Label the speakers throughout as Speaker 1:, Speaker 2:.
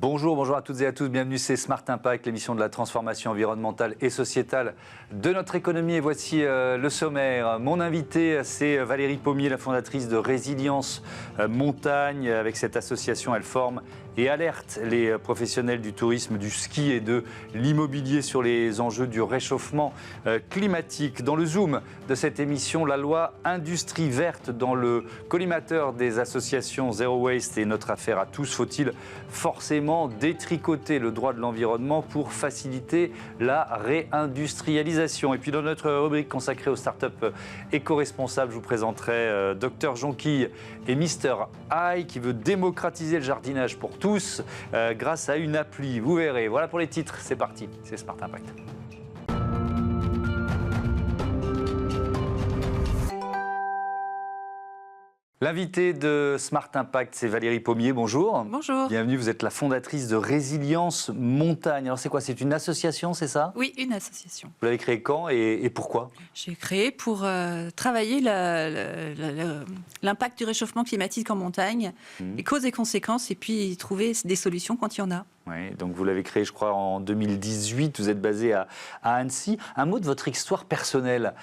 Speaker 1: Bonjour à toutes et à tous, bienvenue, c'est Smart Impact, l'émission de la transformation environnementale et sociétale de notre économie. Et voici le sommaire. Mon invité, c'est Valérie Pommier, la fondatrice de Résilience Montagne. Avec cette association, elle forme et alerte les professionnels du tourisme, du ski et de l'immobilier sur les enjeux du réchauffement climatique. Dans le zoom de cette émission, la loi Industrie verte dans le collimateur des associations Zero Waste et Notre Affaire à tous. Faut-il forcément détricoter le droit de l'environnement pour faciliter la réindustrialisation? Et puis dans notre rubrique consacrée aux startups éco-responsables, je vous présenterai Dr Jonquille et Mister Eye qui veut démocratiser le jardinage pour tous grâce à une appli. Vous verrez. Voilà pour les titres. C'est parti. C'est Smart Impact. L'invité de Smart Impact, c'est Valérie Pommier. Bonjour.
Speaker 2: Bonjour.
Speaker 1: Bienvenue, vous êtes la fondatrice de Résilience Montagne. Alors c'est quoi? C'est une association, c'est ça?
Speaker 2: Oui, une association.
Speaker 1: Vous l'avez créée quand et pourquoi?
Speaker 2: J'ai créé pour travailler l'impact du réchauffement climatique en montagne, les causes et conséquences, et puis trouver des solutions quand il y en a.
Speaker 1: Oui, donc vous l'avez créé, je crois, en 2018. Vous êtes basé à Annecy. Un mot de votre histoire personnelle.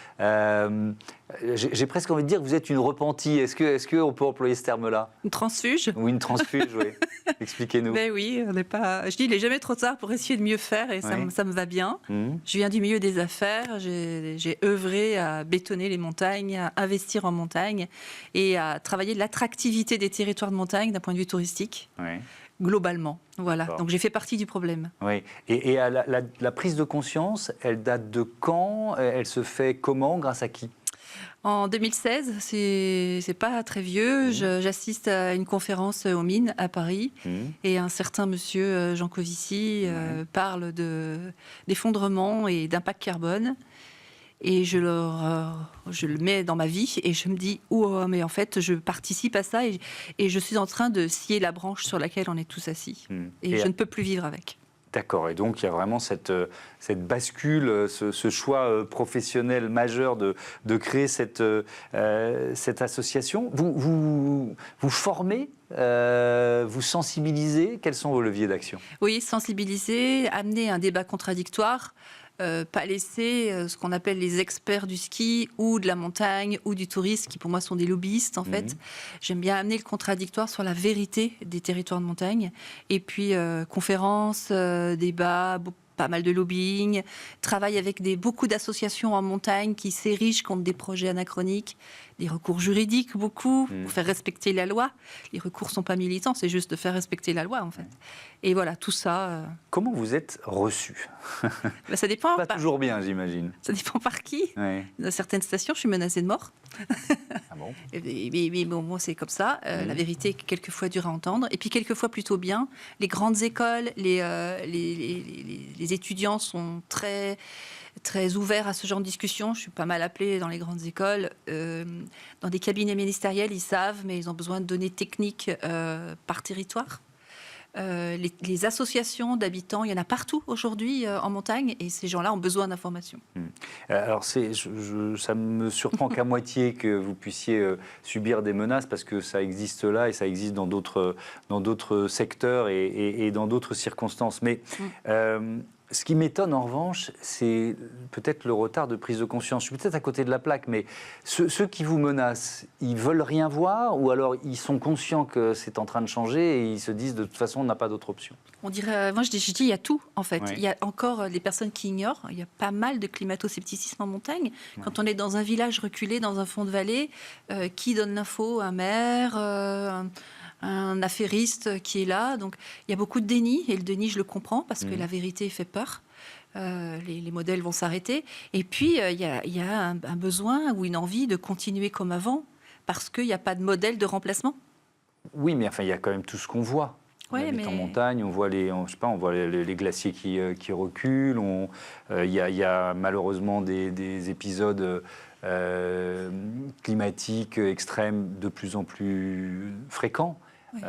Speaker 1: J'ai presque envie de dire que vous êtes une repentie. Est-ce qu'on peut employer ce terme-là?
Speaker 2: Une transfuge.
Speaker 1: Oui, une transfuge, oui. Expliquez-nous.
Speaker 2: Ben oui, on n'est pas. Je dis, il n'est jamais trop tard pour essayer de mieux faire, et
Speaker 1: oui.
Speaker 2: ça me va bien. Je viens du milieu des affaires. J'ai œuvré à bétonner les montagnes, à investir en montagne et à travailler de l'attractivité des territoires de montagne d'un point de vue touristique.
Speaker 1: Oui.
Speaker 2: Globalement, voilà. Donc j'ai fait partie du problème.
Speaker 1: Oui. Et la prise de conscience, elle date de quand? Elle se fait comment? Grâce à qui?
Speaker 2: En 2016, c'est pas très vieux. J'assiste à une conférence aux mines à Paris et un certain monsieur Jean Covici parle d'effondrement et d'impact carbone. Et je le mets dans ma vie et je me dis, mais en fait, je participe à ça et je suis en train de scier la branche sur laquelle on est tous assis. Et je ne peux plus vivre avec.
Speaker 1: D'accord, et donc il y a vraiment cette bascule, ce choix professionnel majeur de créer cette association. Vous formez, vous sensibilisez, quels sont vos leviers d'action? Oui,
Speaker 2: sensibiliser, amener un débat contradictoire. Pas laisser ce qu'on appelle les experts du ski ou de la montagne ou du tourisme, qui pour moi sont des lobbyistes en fait. J'aime bien amener le contradictoire sur la vérité des territoires de montagne. Et puis conférences, débats, pas mal de lobbying, travaille avec beaucoup d'associations en montagne qui s'érigent contre des projets anachroniques, des recours juridiques beaucoup, pour faire respecter la loi. Les recours ne sont pas militants, c'est juste de faire respecter la loi en fait. Et voilà, tout ça...
Speaker 1: Comment vous êtes reçu?
Speaker 2: Ça dépend.
Speaker 1: Pas toujours bien, j'imagine.
Speaker 2: Ça dépend par qui.
Speaker 1: Oui.
Speaker 2: Dans certaines stations, je suis menacée de mort.
Speaker 1: Ah bon?
Speaker 2: Mais bon, moi, c'est comme ça. La vérité est quelquefois dure à entendre. Et puis, quelquefois, plutôt bien. Les grandes écoles, les étudiants sont très ouverts à ce genre de discussion. Je suis pas mal appelée dans les grandes écoles. Dans des cabinets ministériels, ils savent, mais ils ont besoin de données techniques par territoire. Les associations d'habitants, il y en a partout aujourd'hui en montagne et ces gens-là ont besoin d'informations.
Speaker 1: Alors ça me surprend qu'à moitié que vous puissiez subir des menaces parce que ça existe là et ça existe dans d'autres secteurs et dans d'autres circonstances. Mais ce qui m'étonne en revanche, c'est peut-être le retard de prise de conscience. Je suis peut-être à côté de la plaque, mais ceux qui vous menacent, ils veulent rien voir ou alors ils sont conscients que c'est en train de changer et ils se disent de toute façon on n'a pas d'autre option?
Speaker 2: On dirait, moi je dis il y a tout en fait.
Speaker 1: Oui.
Speaker 2: Il y a encore des personnes qui ignorent. Il y a pas mal de climato-scepticisme en montagne. Quand on est dans un village reculé, dans un fond de vallée, qui donne l'info? Un maire, un affairiste qui est là. Donc il y a beaucoup de déni et le déni je le comprends parce que la vérité fait peur. Les modèles vont s'arrêter. Et puis il y a un besoin ou une envie de continuer comme avant parce qu'il n'y a pas de modèle de remplacement.
Speaker 1: Oui, mais enfin il y a quand même tout ce qu'on voit. On habite en montagne, on voit les glaciers qui reculent. Il y a malheureusement des épisodes climatiques extrêmes de plus en plus fréquents. Oui.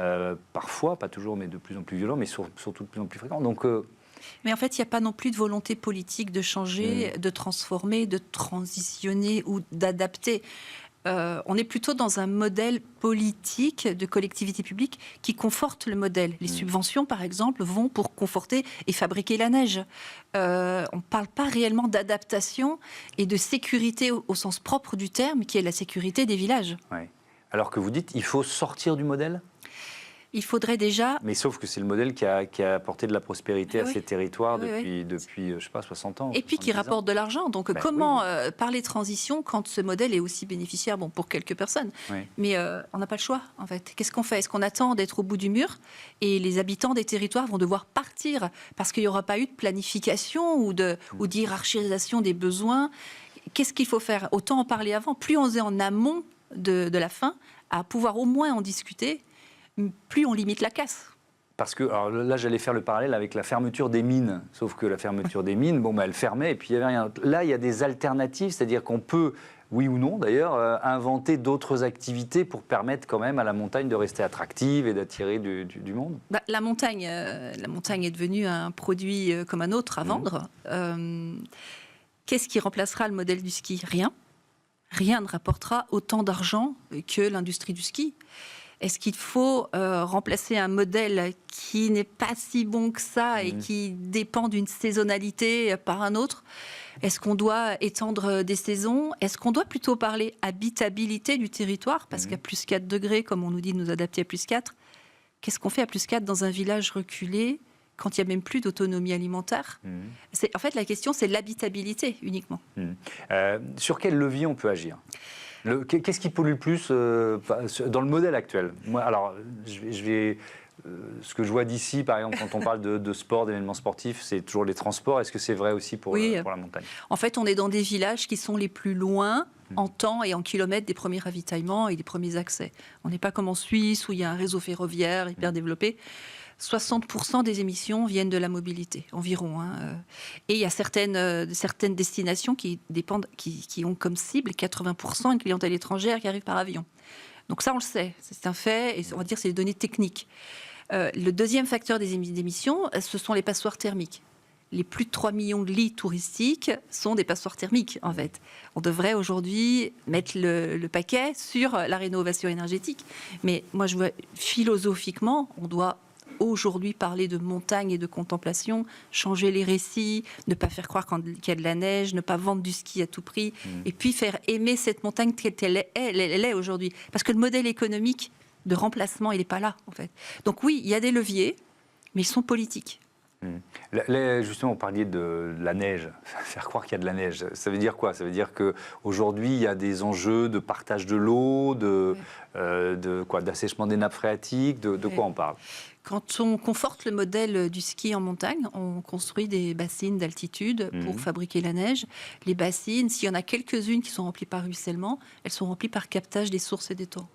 Speaker 1: Parfois, pas toujours, mais de plus en plus violents, mais surtout de plus en plus fréquents. Donc,
Speaker 2: mais en fait, il n'y a pas non plus de volonté politique de changer, de transformer, de transitionner ou d'adapter. on est plutôt dans un modèle politique de collectivité publique qui conforte le modèle. Les subventions, par exemple, vont pour conforter et fabriquer la neige. On ne parle pas réellement d'adaptation et de sécurité au sens propre du terme, qui est la sécurité des villages.
Speaker 1: Ouais. Alors que vous dites, il faut sortir du modèle ?
Speaker 2: Il faudrait déjà...
Speaker 1: Mais sauf que c'est le modèle qui a apporté de la prospérité à ces territoires depuis, je sais pas, 60 ans.
Speaker 2: Et puis qui rapporte de l'argent. Donc comment parler transition quand ce modèle est aussi bénéficiaire pour quelques personnes ? Mais on n'a pas le choix, en fait. Qu'est-ce qu'on fait ? Est-ce qu'on attend d'être au bout du mur et les habitants des territoires vont devoir partir parce qu'il n'y aura pas eu de planification ou d'hierarchisation des besoins ? Qu'est-ce qu'il faut faire ? Autant en parler avant. Plus on est en amont de la fin, à pouvoir au moins en discuter, plus on limite la casse.
Speaker 1: Parce que, alors là, j'allais faire le parallèle avec la fermeture des mines. Sauf que la fermeture des mines, elle fermait et puis il n'y avait rien. Là, il y a des alternatives, c'est-à-dire qu'on peut, oui ou non d'ailleurs, inventer d'autres activités pour permettre quand même à la montagne de rester attractive et d'attirer du monde.
Speaker 2: La montagne est devenue un produit comme un autre à vendre. Qu'est-ce qui remplacera le modèle du ski ? Rien. Rien ne rapportera autant d'argent que l'industrie du ski. Est-ce qu'il faut remplacer un modèle qui n'est pas si bon que ça et qui dépend d'une saisonnalité par un autre ? Est-ce qu'on doit étendre des saisons ? Est-ce qu'on doit plutôt parler habitabilité du territoire ? Parce qu'à plus 4 degrés, comme on nous dit de nous adapter à plus 4, qu'est-ce qu'on fait à plus 4 dans un village reculé quand il n'y a même plus d'autonomie alimentaire ? En fait, la question, c'est l'habitabilité uniquement.
Speaker 1: Sur quel levier on peut agir ? Qu'est-ce qui pollue le plus dans le modèle actuel ? Moi, alors, ce que je vois d'ici, par exemple, quand on parle de sport, d'événements sportifs, c'est toujours les transports. Est-ce que c'est vrai aussi pour la montagne ?
Speaker 2: En fait, on est dans des villages qui sont les plus loin en temps et en kilomètres des premiers ravitaillements et des premiers accès. On n'est pas comme en Suisse où il y a un réseau ferroviaire hyper développé. 60% des émissions viennent de la mobilité, environ. Et il y a certaines destinations qui ont comme cible 80% une clientèle étrangère qui arrive par avion. Donc ça, on le sait, c'est un fait, et on va dire que c'est des données techniques. Le deuxième facteur des émissions, ce sont les passoires thermiques. Les plus de 3 millions de lits touristiques sont des passoires thermiques, en fait. On devrait aujourd'hui mettre le paquet sur la rénovation énergétique. Mais moi, je vois, philosophiquement, on doit aujourd'hui parler de montagne et de contemplation, changer les récits, ne pas faire croire qu'il y a de la neige, ne pas vendre du ski à tout prix, et puis faire aimer cette montagne telle qu'elle est aujourd'hui. Parce que le modèle économique de remplacement, il n'est pas là, en fait. Donc oui, il y a des leviers, mais ils sont politiques.
Speaker 1: Justement, vous parliez de la neige, faire croire qu'il y a de la neige. Ça veut dire quoi ? Ça veut dire qu'aujourd'hui, il y a des enjeux de partage de l'eau, d'assèchement des nappes phréatiques, de quoi on parle ?
Speaker 2: Quand on conforte le modèle du ski en montagne, on construit des bassines d'altitude pour fabriquer la neige. Les bassines, s'il y en a quelques-unes qui sont remplies par ruissellement, elles sont remplies par captage des sources et des torrents.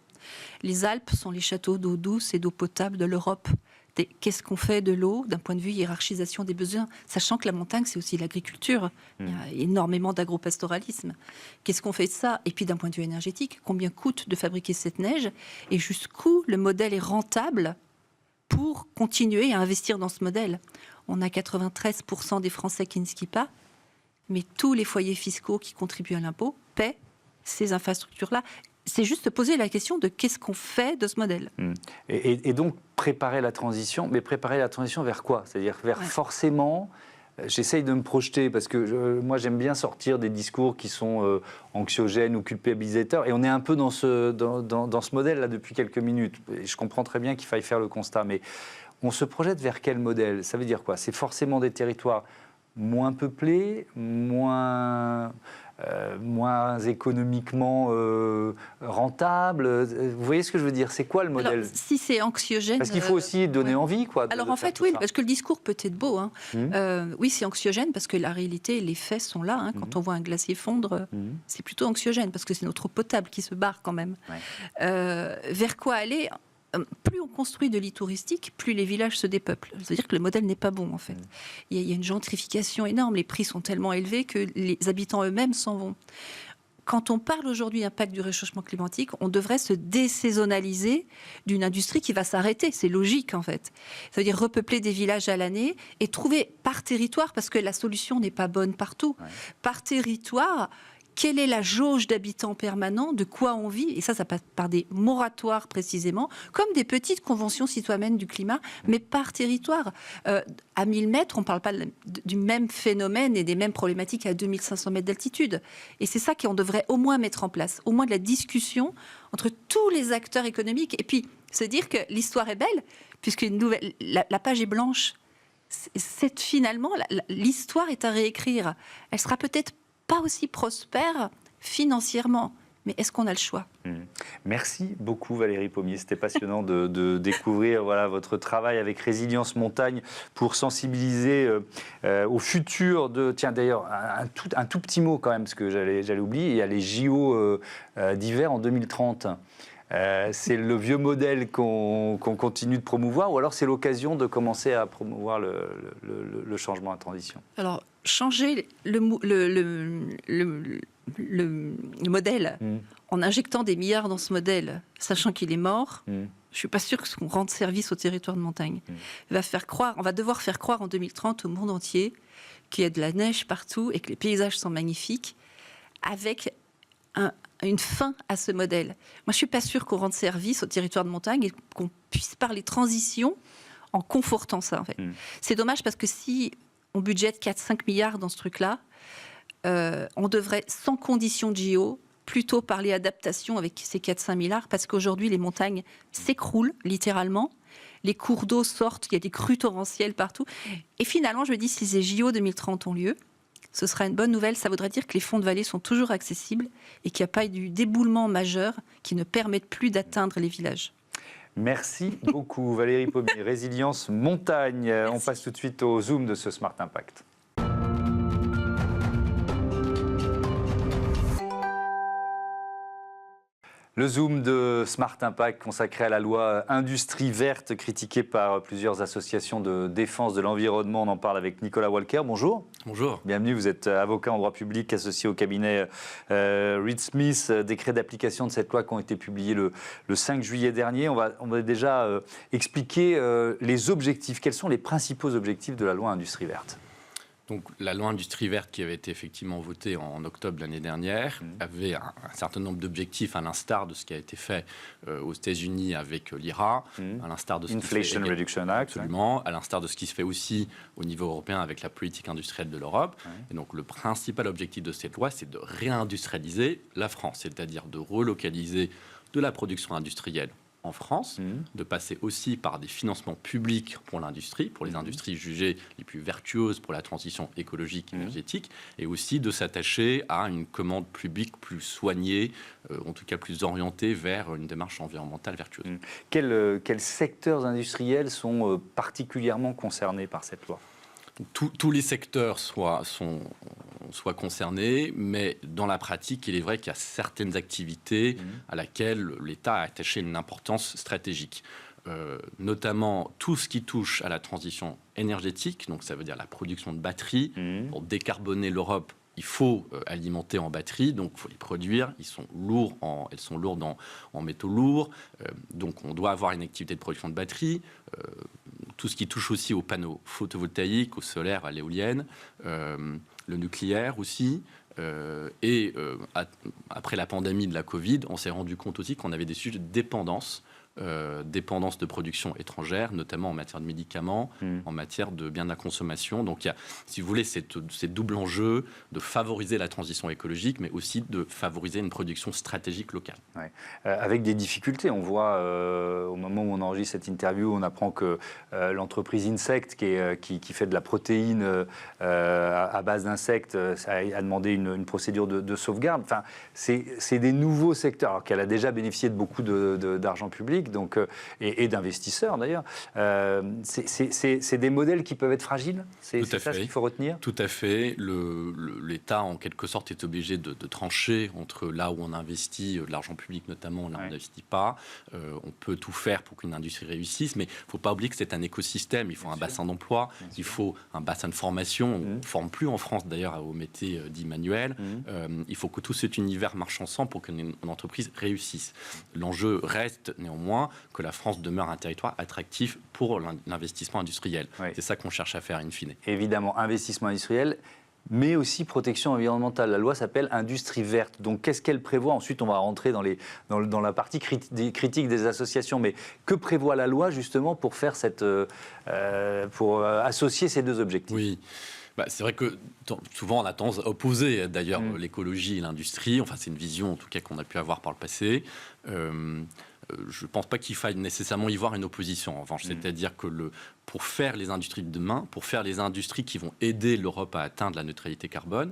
Speaker 2: Les Alpes sont les châteaux d'eau douce et d'eau potable de l'Europe. Qu'est-ce qu'on fait de l'eau d'un point de vue hiérarchisation des besoins, sachant que la montagne, c'est aussi l'agriculture. Il y a énormément d'agropastoralisme. Qu'est-ce qu'on fait de ça ? Et puis d'un point de vue énergétique, combien coûte de fabriquer cette neige ? Et jusqu'où le modèle est rentable pour continuer à investir dans ce modèle ? On a 93% des Français qui ne skient pas, mais tous les foyers fiscaux qui contribuent à l'impôt paient ces infrastructures-là. C'est juste poser la question de qu'est-ce qu'on fait de ce modèle.
Speaker 1: Et donc, préparer la transition, mais préparer la transition vers quoi ? C'est-à-dire vers forcément... J'essaye de me projeter, parce que moi, j'aime bien sortir des discours qui sont anxiogènes ou culpabilisateurs, et on est un peu dans ce modèle-là depuis quelques minutes. Et je comprends très bien qu'il faille faire le constat, mais on se projette vers quel modèle ? Ça veut dire quoi ? C'est forcément des territoires moins peuplés, moins économiquement rentables. Vous voyez ce que je veux dire ? C'est quoi le modèle ?
Speaker 2: Alors, si c'est anxiogène...
Speaker 1: Parce qu'il faut aussi donner envie, quoi.
Speaker 2: Alors en fait, oui, parce que le discours peut être beau. Oui, c'est anxiogène parce que la réalité, les faits sont là. Quand on voit un glacier fondre, c'est plutôt anxiogène parce que c'est notre eau potable qui se barre quand même. Vers quoi aller ? Plus on construit de lits touristiques, plus les villages se dépeuplent. C'est-à-dire que le modèle n'est pas bon, en fait. Il y a une gentrification énorme. Les prix sont tellement élevés que les habitants eux-mêmes s'en vont. Quand on parle aujourd'hui d'impact du réchauffement climatique, on devrait se désaisonnaliser d'une industrie qui va s'arrêter. C'est logique, en fait. Ça veut dire repeupler des villages à l'année et trouver par territoire, parce que la solution n'est pas bonne partout, par territoire, quelle est la jauge d'habitants permanents, de quoi on vit, et ça passe par des moratoires précisément, comme des petites conventions citoyennes du climat, mais par territoire. À 1000 mètres, on ne parle pas du même phénomène et des mêmes problématiques à 2500 mètres d'altitude. Et c'est ça qu'on devrait au moins mettre en place, au moins de la discussion entre tous les acteurs économiques, et puis se dire que l'histoire est belle, puisque la page est blanche. Finalement, l'histoire est à réécrire. Elle sera peut-être pas aussi prospère financièrement, mais est-ce qu'on a le choix ?
Speaker 1: Merci beaucoup Valérie Pommier, c'était passionnant de découvrir votre travail avec Résilience Montagne pour sensibiliser au futur de... Tiens d'ailleurs, un tout petit mot quand même, parce que j'allais oublier, il y a les JO d'hiver en 2030. C'est le vieux modèle qu'on continue de promouvoir, ou alors c'est l'occasion de commencer à promouvoir le changement, la transition? Alors,
Speaker 2: changer le modèle en injectant des milliards dans ce modèle, sachant qu'il est mort, je ne suis pas sûre qu'on rende service au territoire de montagne. On va devoir faire croire en 2030 au monde entier qu'il y a de la neige partout et que les paysages sont magnifiques, avec une fin à ce modèle. Moi, je ne suis pas sûre qu'on rende service au territoire de montagne et qu'on puisse parler transition en confortant ça, en fait. C'est dommage parce que si on budgète 4-5 milliards dans ce truc-là, on devrait, sans condition de JO, plutôt parler adaptation avec ces 4-5 milliards, parce qu'aujourd'hui, les montagnes s'écroulent, littéralement. Les cours d'eau sortent, il y a des crues torrentielles partout. Et finalement, je me dis, si ces JO 2030 ont lieu, ce sera une bonne nouvelle. Ça voudrait dire que les fonds de vallée sont toujours accessibles et qu'il n'y a pas eu d'éboulement majeur qui ne permette plus d'atteindre les villages.
Speaker 1: Merci beaucoup Valérie Pommier, Résilience Montagne. Merci. On passe tout de suite au Zoom de ce Smart Impact. Le Zoom de Smart Impact consacré à la loi Industrie verte, critiquée par plusieurs associations de défense de l'environnement. On en parle avec Nicolas Walker. Bonjour.
Speaker 3: Bonjour.
Speaker 1: Bienvenue, vous êtes avocat en droit public associé au cabinet Reed Smith. Décrets d'application de cette loi qui ont été publiés le 5 juillet dernier. On va déjà expliquer les objectifs. Quels sont les principaux objectifs de la loi Industrie verte ?
Speaker 3: Donc, la loi Industrie verte qui avait été effectivement votée en octobre de l'année dernière avait un certain nombre d'objectifs, à l'instar de ce qui a été fait aux États-Unis avec l'IRA, à l'instar de ce
Speaker 1: Inflation Reduction Act.
Speaker 3: Absolument, à l'instar de ce qui se fait aussi au niveau européen avec la politique industrielle de l'Europe. Et donc, le principal objectif de cette loi, c'est de réindustrialiser la France, c'est-à-dire de relocaliser de la production industrielle en France, de passer aussi par des financements publics pour l'industrie, pour les industries jugées les plus vertueuses pour la transition écologique et énergétique, et aussi de s'attacher à une commande publique plus soignée, en tout cas plus orientée vers une démarche environnementale vertueuse.
Speaker 1: Quels secteurs industriels sont particulièrement concernés par cette loi ?
Speaker 3: Tous les secteurs soient concernés, mais dans la pratique, il est vrai qu'il y a certaines activités à laquelle l'État a attaché une importance stratégique. Notamment tout ce qui touche à la transition énergétique, donc ça veut dire la production de batteries. Pour décarboner l'Europe, il faut alimenter en batterie, donc il faut les produire. Elles sont lourdes en métaux lourds, donc on doit avoir une activité de production de batteries. Tout ce qui touche aussi aux panneaux photovoltaïques, au solaire, à l'éolienne, le nucléaire aussi. Après la pandémie de la Covid, on s'est rendu compte aussi qu'on avait des sujets de dépendance de production étrangère, notamment en matière de médicaments, en matière de biens de la consommation. Donc il y a, si vous voulez, c'est double enjeu de favoriser la transition écologique, mais aussi de favoriser une production stratégique locale.
Speaker 1: Ouais. Avec des difficultés, on voit au moment où on enregistre cette interview, on apprend que l'entreprise Insect, qui fait de la protéine à base d'insectes, a demandé une procédure de sauvegarde. Enfin, c'est des nouveaux secteurs, alors qu'elle a déjà bénéficié de beaucoup d'argent public. Donc, et d'investisseurs d'ailleurs. C'est des modèles qui peuvent être fragiles. C'est ça ce qu'il faut retenir.
Speaker 3: Tout à fait. L'État, en quelque sorte, est obligé de trancher entre là où on investit de l'argent public, notamment là où on n'investit pas. On peut tout faire pour qu'une industrie réussisse, mais il ne faut pas oublier que c'est un écosystème. Il faut un bassin d'emploi, il faut un bassin de formation. On ne forme plus en France d'ailleurs au métier dit manuel. Il faut que tout cet univers marche ensemble pour qu'une entreprise réussisse. L'enjeu reste néanmoins que la France demeure un territoire attractif pour l'investissement industriel. C'est ça qu'on cherche à faire in fine.
Speaker 1: Évidemment, investissement industriel, mais aussi protection environnementale. La loi s'appelle Industrie verte. Donc, qu'est-ce qu'elle prévoit? Ensuite, on va rentrer dans la partie critique des associations. Mais que prévoit la loi, justement, pour faire pour associer ces deux objectifs?
Speaker 3: Oui. C'est vrai que souvent on a tendance à opposer d'ailleurs l'écologie et l'industrie. Enfin, c'est une vision en tout cas qu'on a pu avoir par le passé. Je ne pense pas qu'il faille nécessairement y voir une opposition. En revanche, c'est-à-dire que pour faire les industries de demain, pour faire les industries qui vont aider l'Europe à atteindre la neutralité carbone,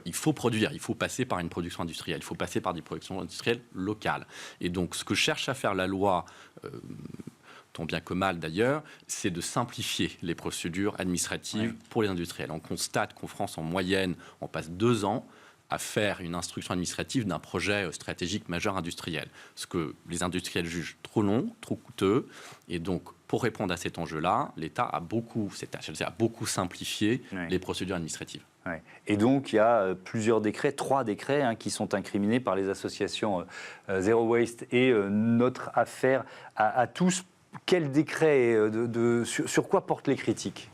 Speaker 3: il faut produire, il faut passer par une production industrielle, il faut passer par des productions industrielles locales. Et donc, ce que cherche à faire la loi, tant bien que mal d'ailleurs, c'est de simplifier les procédures administratives pour les industriels. On constate qu'en France, en moyenne, on passe 2 ans à faire une instruction administrative d'un projet stratégique majeur industriel. Ce que les industriels jugent trop long, trop coûteux. Et donc, pour répondre à cet enjeu-là, l'État a beaucoup simplifié les procédures administratives.
Speaker 1: Ouais. Et donc, il y a plusieurs décrets, 3 décrets qui sont incriminés par les associations Zero Waste et Notre Affaire à tous. Quel décret, sur quoi portent les critiques?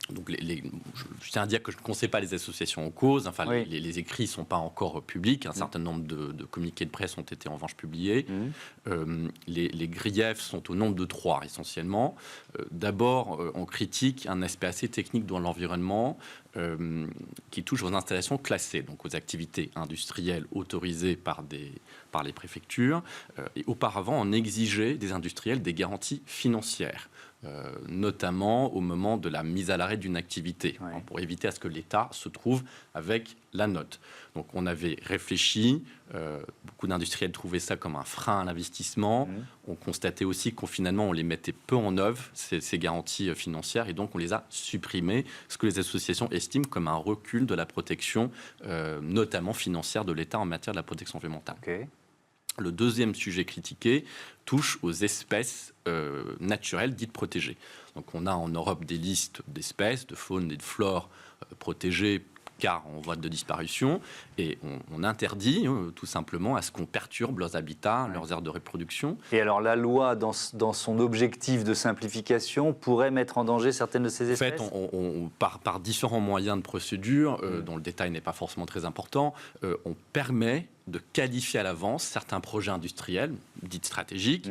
Speaker 3: Donc je tiens à dire que je ne conseille pas les associations en cause. Enfin, les écrits ne sont pas encore publics. Un certain nombre de communiqués de presse ont été en revanche publiés. Les griefs sont au nombre de 3 essentiellement. D'abord, on critique un aspect assez technique dans l'environnement qui touche aux installations classées, donc aux activités industrielles autorisées par les préfectures. Et auparavant, on exigeait des industriels des garanties financières. Notamment au moment de la mise à l'arrêt d'une activité, pour éviter à ce que l'État se trouve avec la note. Donc on avait réfléchi, beaucoup d'industriels trouvaient ça comme un frein à l'investissement. On constatait aussi qu'on finalement on les mettait peu en œuvre, ces garanties financières, et donc on les a supprimées, ce que les associations estiment comme un recul de la protection, notamment financière de l'État en matière de la protection environnementale. Le deuxième sujet critiqué touche aux espèces naturelles dites protégées. Donc on a en Europe des listes d'espèces, de faune et de flore protégées car en voie de disparition, et on interdit tout simplement à ce qu'on perturbe leurs habitats, leurs aires de reproduction.
Speaker 1: Et alors la loi, dans son objectif de simplification, pourrait mettre en danger certaines de ces espèces?
Speaker 3: En fait, par différents moyens de procédure, dont le détail n'est pas forcément très important, on permet de qualifier à l'avance certains projets industriels, dits stratégiques,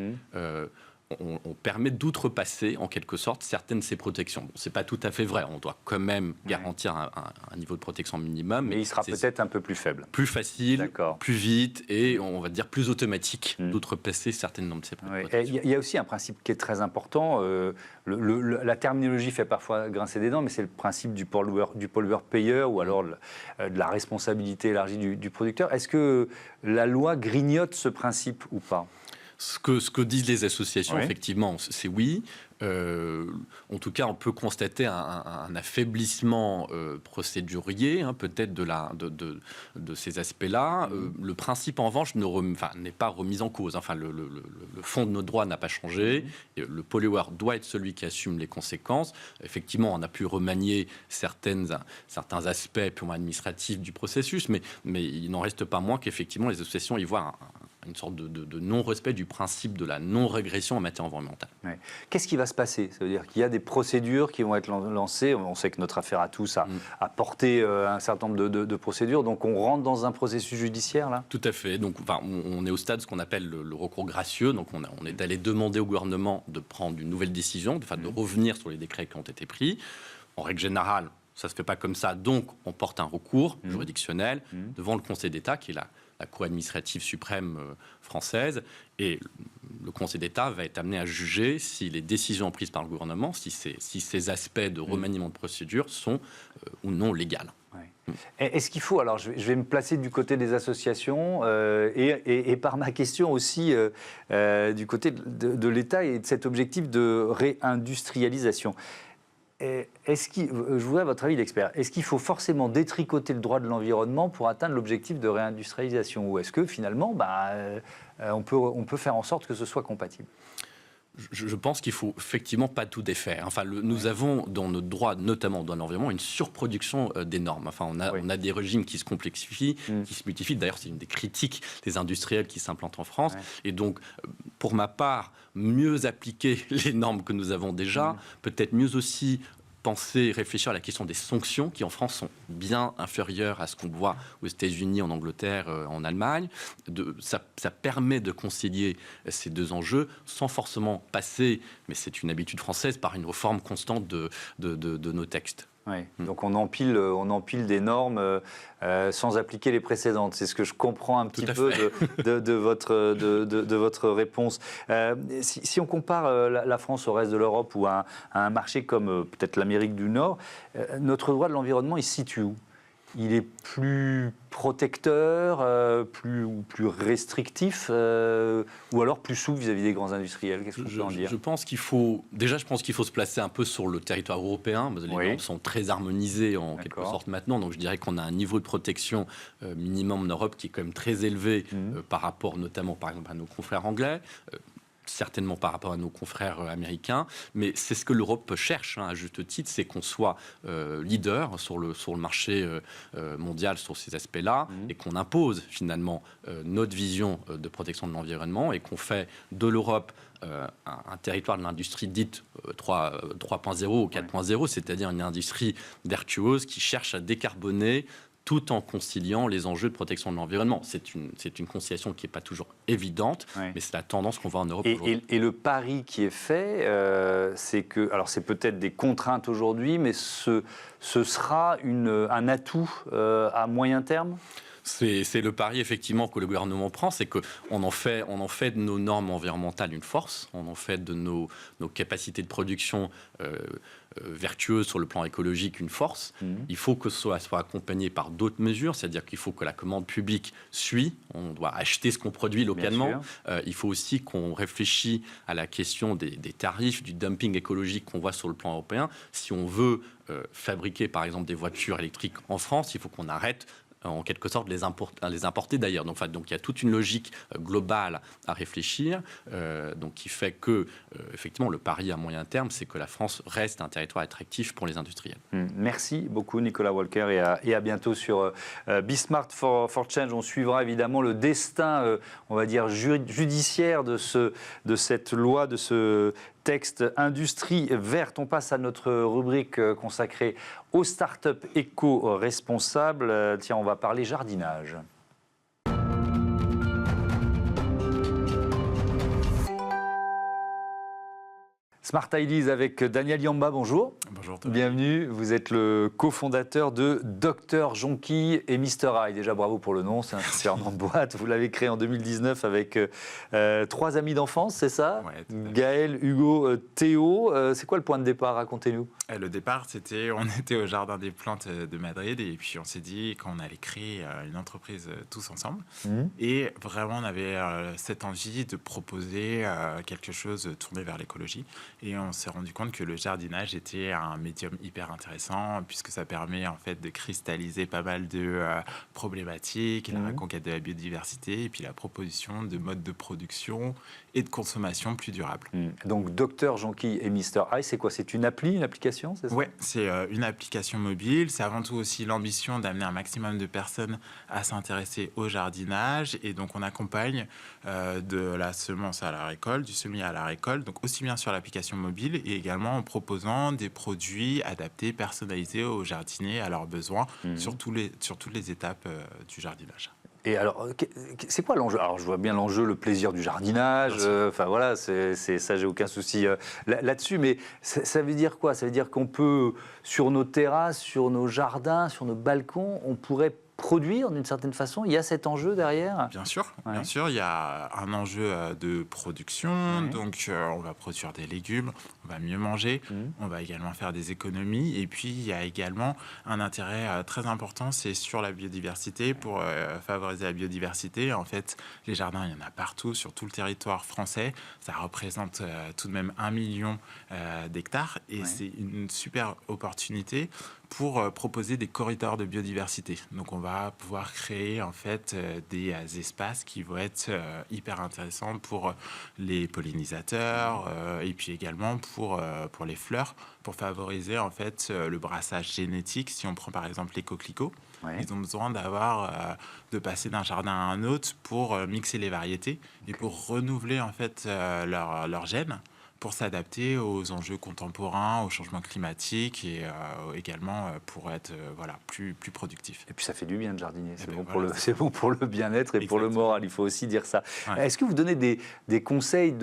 Speaker 3: on permet d'outrepasser en quelque sorte certaines de ces protections. Bon, ce n'est pas tout à fait vrai, on doit quand même garantir un niveau de protection minimum.
Speaker 1: Mais il sera peut-être un peu plus faible.
Speaker 3: Plus facile, plus vite et on va dire plus automatique d'outrepasser certaines normes de ces protections.
Speaker 1: Il y a aussi un principe qui est très important, la terminologie fait parfois grincer des dents, mais c'est le principe du pollueur-payeur ou alors de la responsabilité élargie du producteur. Est-ce que la loi grignote ce principe ou pas ?
Speaker 3: Ce que disent les associations, effectivement, c'est oui. En tout cas, on peut constater un affaiblissement procédurier, peut-être de ces aspects-là. Le principe, en revanche, n'est pas remis en cause. Enfin, le fond de nos droits n'a pas changé. Et le pollueur doit être celui qui assume les conséquences. Effectivement, on a pu remanier certains aspects purement administratifs du processus, mais il n'en reste pas moins qu'effectivement, les associations y voient une sorte de non-respect du principe de la non-régression en matière environnementale.
Speaker 1: Qu'est-ce qui va se passer? Ça veut dire qu'il y a des procédures qui vont être lancées. On sait que Notre Affaire à tous a porté un certain nombre de procédures. Donc on rentre dans un processus judiciaire, là?
Speaker 3: Tout à fait. Donc, on est au stade de ce qu'on appelle le recours gracieux. Donc on est allé demander au gouvernement de prendre une nouvelle décision, de revenir sur les décrets qui ont été pris. En règle générale, ça ne se fait pas comme ça. Donc on porte un recours juridictionnel devant le Conseil d'État, qui est la Cour administrative suprême française, et le Conseil d'État va être amené à juger si les décisions prises par le gouvernement, si ces aspects de remaniement de procédure sont ou non légales.
Speaker 1: Est-ce qu'il faut, alors je vais me placer du côté des associations et par ma question aussi du côté de l'État et de cet objectif de réindustrialisation. Je voudrais votre avis d'expert. Est-ce qu'il faut forcément détricoter le droit de l'environnement pour atteindre l'objectif de réindustrialisation? Ou est-ce que finalement, on peut faire en sorte que ce soit compatible?
Speaker 3: Je pense qu'il faut effectivement pas tout défaire. Enfin, nous avons dans notre droit, notamment dans l'environnement, une surproduction des normes. Enfin, on a des régimes qui se complexifient, qui se multiplient. D'ailleurs, c'est une des critiques des industriels qui s'implantent en France. Et donc, pour ma part, mieux appliquer les normes que nous avons déjà, peut-être mieux aussi penser, réfléchir à la question des sanctions qui en France sont bien inférieures à ce qu'on voit aux États-Unis, en Angleterre, en Allemagne. Ça permet de concilier ces deux enjeux sans forcément passer, mais c'est une habitude française, par une réforme constante de nos textes.
Speaker 1: Oui. Donc on empile des normes sans appliquer les précédentes. C'est ce que je comprends un petit peu de votre réponse. Si on compare la France au reste de l'Europe ou à un marché comme peut-être l'Amérique du Nord, notre droit de l'environnement, il se situe où ? Il est plus protecteur, plus restrictif, ou alors plus souple vis-à-vis des grands industriels. Qu'est-ce qu'on peut en dire ?
Speaker 3: Je pense qu'il faut se placer un peu sur le territoire européen. Les normes sont très harmonisées en quelque sorte maintenant. Donc je dirais qu'on a un niveau de protection minimum en Europe qui est quand même très élevé par rapport notamment par exemple à nos confrères anglais. Certainement par rapport à nos confrères américains, mais c'est ce que l'Europe cherche, à juste titre, c'est qu'on soit leader sur le marché mondial sur ces aspects-là, et qu'on impose finalement notre vision de protection de l'environnement, et qu'on fait de l'Europe un territoire de l'industrie dite 3.0 ou 4.0, c'est-à-dire une industrie vertueuse qui cherche à décarboner tout en conciliant les enjeux de protection de l'environnement. C'est une conciliation qui n'est pas toujours évidente, mais c'est la tendance qu'on voit en Europe aujourd'hui.
Speaker 1: Et le pari qui est fait, c'est que, alors c'est peut-être des contraintes aujourd'hui, mais ce sera un atout à moyen terme ?
Speaker 3: C'est le pari effectivement que le gouvernement prend, c'est qu'on en fait de nos normes environnementales une force, on en fait de nos capacités de production vertueuses sur le plan écologique une force. Il faut que ce soit accompagné par d'autres mesures, c'est-à-dire qu'il faut que la commande publique suit, on doit acheter ce qu'on produit localement. Il faut aussi qu'on réfléchisse à la question des tarifs, du dumping écologique qu'on voit sur le plan européen. Si on veut fabriquer par exemple des voitures électriques en France, il faut qu'on arrête en quelque sorte les importer d'ailleurs. Donc il y a toute une logique globale à réfléchir, qui fait que effectivement le pari à moyen terme, c'est que la France reste un territoire attractif pour les industriels.
Speaker 1: Merci beaucoup Nicolas Walker, et à bientôt sur Be Smart for Change. On suivra évidemment le destin, on va dire judiciaire de cette loi, de ce texte Industrie verte. On passe à notre rubrique consacrée aux startups éco-responsables. Tiens, on va parler jardinage. Smart Ideas avec Daniel Yamba, bonjour.
Speaker 4: Bonjour Thomas.
Speaker 1: Bienvenue, vous êtes le cofondateur de Dr Jonki et Mr Eye. Déjà bravo pour le nom, c'est un super nom de boîte. Vous l'avez créé en 2019 avec 3 amis d'enfance, c'est ça ?
Speaker 4: Ouais,
Speaker 1: Gaël, Hugo, Théo. C'est quoi le point de départ ? Racontez-nous.
Speaker 4: Le départ, on était au Jardin des Plantes de Madrid et puis on s'est dit qu'on allait créer une entreprise tous ensemble. Et vraiment, on avait cette envie de proposer quelque chose tourné vers l'écologie. Et on s'est rendu compte que le jardinage était un médium hyper intéressant puisque ça permet en fait de cristalliser pas mal de problématiques, la conquête de la biodiversité et puis la proposition de modes de production et de consommation plus durables.
Speaker 1: Donc Dr Jonki et Mr Eye, c'est quoi ? C'est une application, c'est ça ?
Speaker 4: Oui, c'est une application mobile. C'est avant tout aussi l'ambition d'amener un maximum de personnes à s'intéresser au jardinage. Et donc, on accompagne de la semence à la récolte, du semis à la récolte, donc aussi bien sur l'application mobile et également en proposant des produits adaptés, personnalisés aux jardiniers, à leurs besoins, sur toutes les étapes du jardinage.
Speaker 1: Et alors, c'est quoi l'enjeu ? Alors, je vois bien l'enjeu, le plaisir du jardinage. Enfin, voilà, c'est ça, j'ai aucun souci là-dessus. Mais ça veut dire quoi ? Ça veut dire qu'on peut, sur nos terrasses, sur nos jardins, sur nos balcons, on pourrait produire d'une certaine façon. Il y a cet enjeu derrière ?
Speaker 4: Bien sûr, il y a un enjeu de production. Donc, on va produire des légumes, on va mieux manger, on va également faire des économies. Et puis, il y a également un intérêt très important, c'est sur la biodiversité, pour favoriser la biodiversité. En fait, les jardins, il y en a partout, sur tout le territoire français. Ça représente tout de même 1 million d'hectares. Et c'est une super opportunité pour proposer des corridors de biodiversité. Donc, on va pouvoir créer en fait des espaces qui vont être hyper intéressants pour les pollinisateurs et puis également pour les fleurs, pour favoriser en fait le brassage génétique. Si on prend par exemple les coquelicots, ils ont besoin de passer d'un jardin à un autre pour mixer les variétés et pour renouveler en fait leurs gènes, pour s'adapter aux enjeux contemporains, au changement climatique et également pour être plus productif.
Speaker 1: Et puis ça fait du bien de jardiner, c'est bon,
Speaker 4: voilà,
Speaker 1: c'est bon pour le bien-être et pour le moral, il faut aussi dire ça.
Speaker 4: Ouais.
Speaker 1: Est-ce que vous donnez des conseils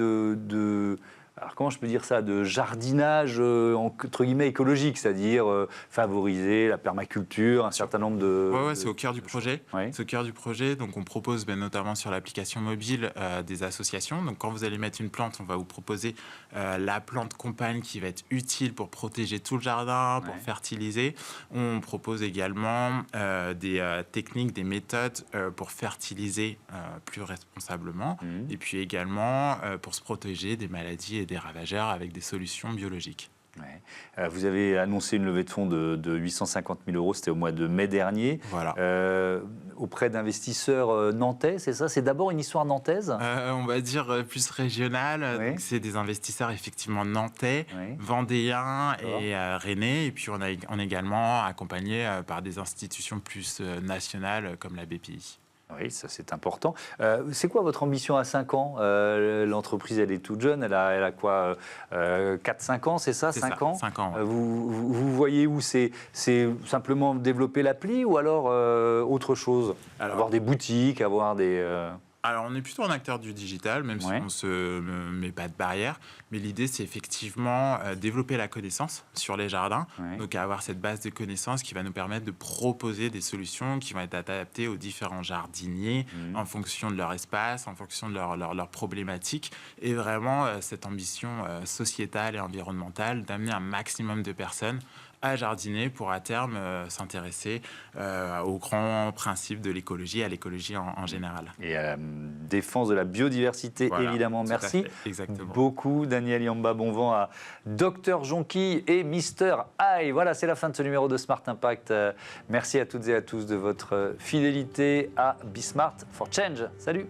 Speaker 1: alors comment je peux dire ça, de jardinage entre guillemets écologique, c'est-à-dire favoriser la permaculture, un certain nombre de...
Speaker 4: Oui, c'est au cœur du projet.
Speaker 1: Ouais.
Speaker 4: C'est au cœur du projet. Donc, on propose notamment sur l'application mobile des associations. Donc, quand vous allez mettre une plante, on va vous proposer la plante compagne qui va être utile pour protéger tout le jardin, pour fertiliser. On propose également des techniques, des méthodes pour fertiliser plus responsablement. Et puis également pour se protéger des maladies et des ravageurs avec des solutions biologiques.
Speaker 1: Ouais. Vous avez annoncé une levée de fonds de 850 000 euros, c'était au mois de mai dernier,
Speaker 4: Voilà.
Speaker 1: auprès d'investisseurs nantais, c'est ça? C'est d'abord une histoire nantaise?
Speaker 4: On va dire plus régionale.
Speaker 1: Oui.
Speaker 4: Donc, c'est des investisseurs effectivement nantais, vendéens et rennais. Et puis on est également accompagné par des institutions plus nationales comme la BPI.
Speaker 1: Oui, ça c'est important. C'est quoi votre ambition à 5 ans? L'entreprise, elle est toute jeune, elle a quoi 4-5 ans, c'est ça? 5 ans
Speaker 4: 5 ans. Ouais.
Speaker 1: Vous voyez où? C'est simplement développer l'appli ou alors autre chose? Avoir des boutiques, avoir des...
Speaker 4: Alors, on est plutôt un acteur du digital, même si on ne se met pas de barrière. Mais l'idée, c'est effectivement développer la connaissance sur les jardins. Donc, avoir cette base de connaissances qui va nous permettre de proposer des solutions qui vont être adaptées aux différents jardiniers en fonction de leur espace, en fonction de leur problématique. Et vraiment, cette ambition sociétale et environnementale d'amener un maximum de personnes à jardiner pour à terme s'intéresser aux grands principes de l'écologie, à l'écologie en général.
Speaker 1: Et à la défense de la biodiversité, évidemment. Merci beaucoup, Daniel Yamba. Bon vent à Dr Jonqui et Mister Eye. Voilà, c'est la fin de ce numéro de Smart Impact. Merci à toutes et à tous de votre fidélité à Be Smart for Change. Salut!